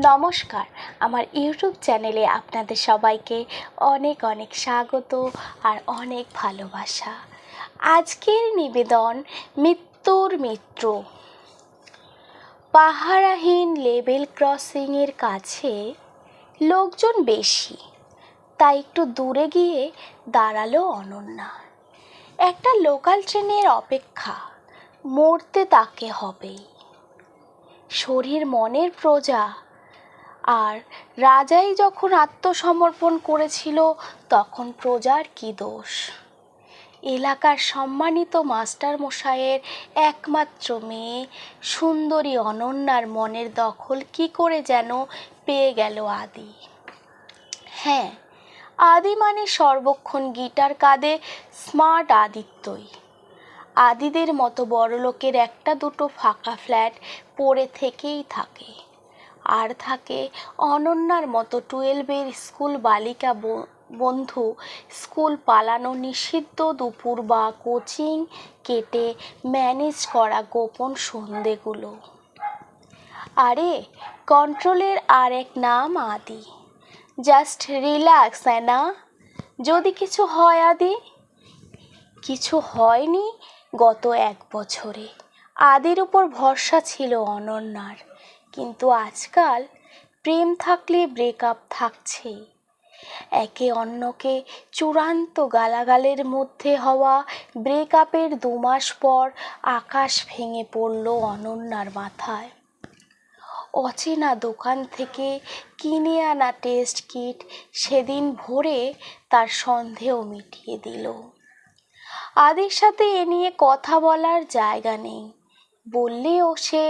নমস্কার, আমার ইউটিউব চ্যানেলে আপনাদের সবাইকে অনেক অনেক স্বাগত আর অনেক ভালোবাসা। আজকের নিবেদন মৃত্যুর মিত্র। পাহারাহীন লেভেল ক্রসিংয়ের কাছে লোকজন বেশি, তাই একটু দূরে গিয়ে দাঁড়ালো অনন্যা। একটা লোকাল ট্রেনের অপেক্ষা, মরতে তাকে হবেই। শরীর মনের প্রজা, আর রাজাই যখন আত্মসমর্পণ করেছিল তখন প্রজার কি দোষ। এলাকার সম্মানিত মাস্টার মশাইয়ের একমাত্র মেয়ে সুন্দরী অনন্যার মনের দখল কি করে যেন পেয়ে গেল আদি। হ্যাঁ, আদি মানে সর্বক্ষণ গিটার কাঁধে স্মার্ট আদিত্যই। আদিদের মতো বড়লোকের একটা দুটো ফাঁকা ফ্ল্যাট পড়ে থেকেই থাকে, আর থাকে অনন্যার মতো 12-এর স্কুল বালিকা বন্ধু স্কুল পালানো নিষিদ্ধ দুপুর বা কোচিং কেটে ম্যানেজ করা গোপন সন্ধেগুলো। আরে কন্ট্রোলের আর এক নাম আদি। জাস্ট রিল্যাক্স, না? যদি কিছু হয় আদি। কিছু হয়নি গত 1 বছরে। আদির উপর ভরসা ছিল অনন্যার, কিন্তু আজকাল প্রেম থাকলে ব্রেকআপ থাকছেই। একে অন্যকে চূড়ান্ত গালাগালের মধ্যে হওয়া ব্রেকআপের 2 মাস পর আকাশ ভেঙে পড়ল অনন্যার মাথায়। অচেনা দোকান থেকে কিনে আনা টেস্ট কিট সেদিন ভোরে তার সন্দেহ মিটিয়ে দিল। আদির সাথে এ নিয়ে কথা বলার জায়গা নেই, বললেও সে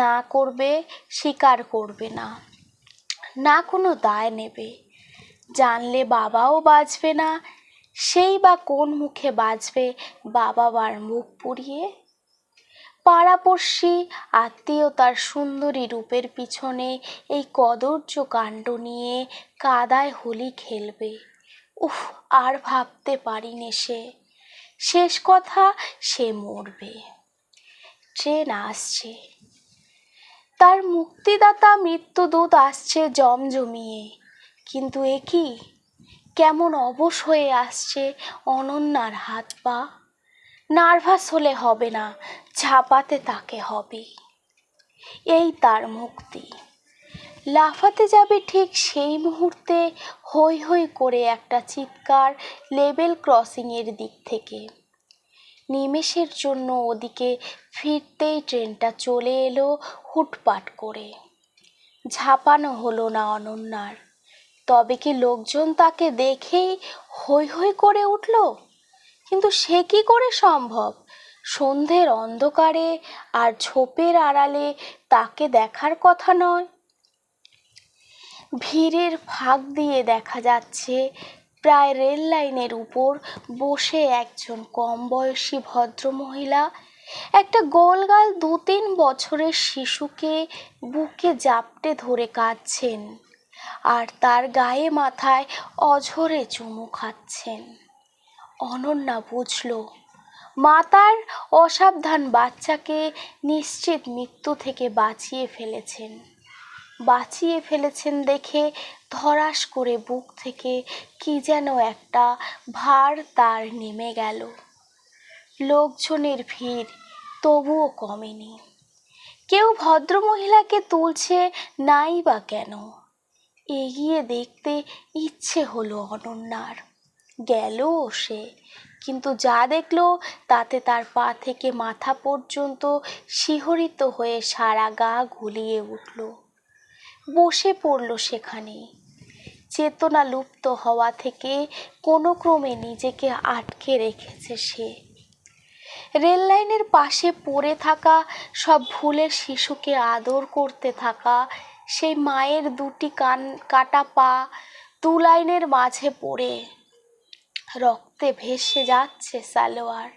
না করবে, স্বীকার করবে না, না কোনো দায় নেবে। জানলে বাবাও বাঁচবে না, সেই বা কোন মুখে বাঁচবে বাবার মুখ পুড়িয়ে। পাড়াপড়শি আত্মীয়তার সুন্দরী রূপের পিছনে এই কদর্য কাণ্ড নিয়ে কাদায় হোলি খেলবে। উফ, আর ভাবতে পারিনে সে। শেষ কথা, সে মরবে। ট্রেন আসছে, তার মুক্তিদাতা মৃত্যুদূত আসছে জমজমিয়ে। কিন্তু এ কি, কেমন অবশ হয়ে আসছে অনন্যার হাত পা। নার্ভাস হলে হবে না, ঝাঁপাতে তাকে হবে। এই তার মুক্তি। লাফাতে যাবে ঠিক সেই মুহূর্তে হৈ হৈ করে একটা চিৎকার লেভেল ক্রসিংয়ের দিক থেকে। নিমেষের জন্য ওদিকে ফিরতেই ট্রেনটা চলে এলো হুটপাট করে। ঝাঁপানো হলো না অনন্যার, তবে কি লোকজন তাকে দেখেই হৈ হৈ করে উঠল? কিন্তু সে কি করে সম্ভব? সন্ধ্যের অন্ধকারে আর ঝোপের আড়ালে তাকে দেখার কথা নয়। ভিড়ের ফাঁক দিয়ে দেখা যাচ্ছে প্রায় রেল লাইনের উপর বসে একজন কম বয়সী ভদ্রমহিলা একটা গোলগাল 2-3 বছরের শিশুকে বুকে জাপটে ধরে কাঁদছেন, আর তার গায়ে মাথায় অঝরে চুমু খাচ্ছেন। অনন্যা বুঝল, মা তার অসাবধান বাচ্চাকে নিশ্চিত মৃত্যু থেকে বাঁচিয়ে ফেলেছেন দেখে ধড়াস করে বুক থেকে কি যেন একটা ভার তার নেমে গেল। লোকজনের ভিড় তবুও কমেনি। কেউ ভদ্রমহিলাকে তুলছে নাই বা কেন। এগিয়ে দেখতে ইচ্ছে হলো অনন্যার। গেল সে, কিন্তু যা দেখলো তাতে তার পা থেকে মাথা পর্যন্ত শিহরিত হয়ে সারা গা গুলিয়ে উঠল। বসে পড়ল সেখানে। চেতনা লুপ্ত হওয়া থেকে কোনো ক্রমে নিজেকে আটকে রেখেছে সে। রেল লাইনের পাশে পড়ে থাকা সব ভুলের শিশুকে আদর করতে থাকা সেই মায়ের 2টি কাটা পা 2 লাইনের মাঝে পড়ে রক্তে ভেসে যাচ্ছে সালোয়ার।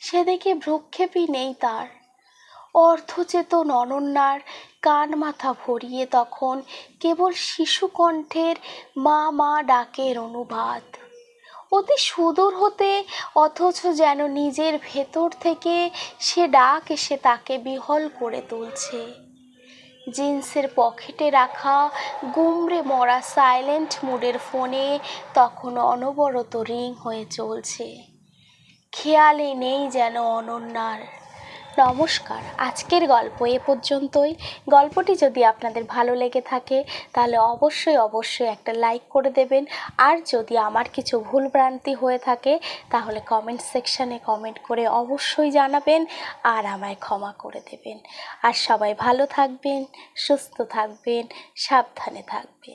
সেদিকে ভ্রুক্ষেপই নেই তার। অর্ধচেতন অনন্যার কান মাথা ভরিয়ে তখন কেবল শিশু কণ্ঠের মা মা ডাকের অনুবাদ। অতি সুদূর হতে, অথচ যেন নিজের ভেতর থেকে সে ডাক এসে তাকে বিহ্বল করে তুলছে। জিন্সের পকেটে রাখা গুমড়ে মরা সাইলেন্ট মুডের ফোনে তখন অনবরত রিং হয়ে চলছে। খেয়ালে নেই যেন অনন্যার। নমস্কার, আজকের গল্প এ পর্যন্তই। গল্পটি যদি আপনাদের ভালো লেগে থাকে তাহলে অবশ্যই একটা লাইক করে দেবেন। আর যদি আমার কিছু ভুলভ্রান্তি হয়ে থাকে তাহলে কমেন্ট সেকশানে কমেন্ট করে অবশ্যই জানাবেন আর আমায় ক্ষমা করে দেবেন। আর সবাই ভালো থাকবেন, সুস্থ থাকবেন, সাবধানে থাকবেন।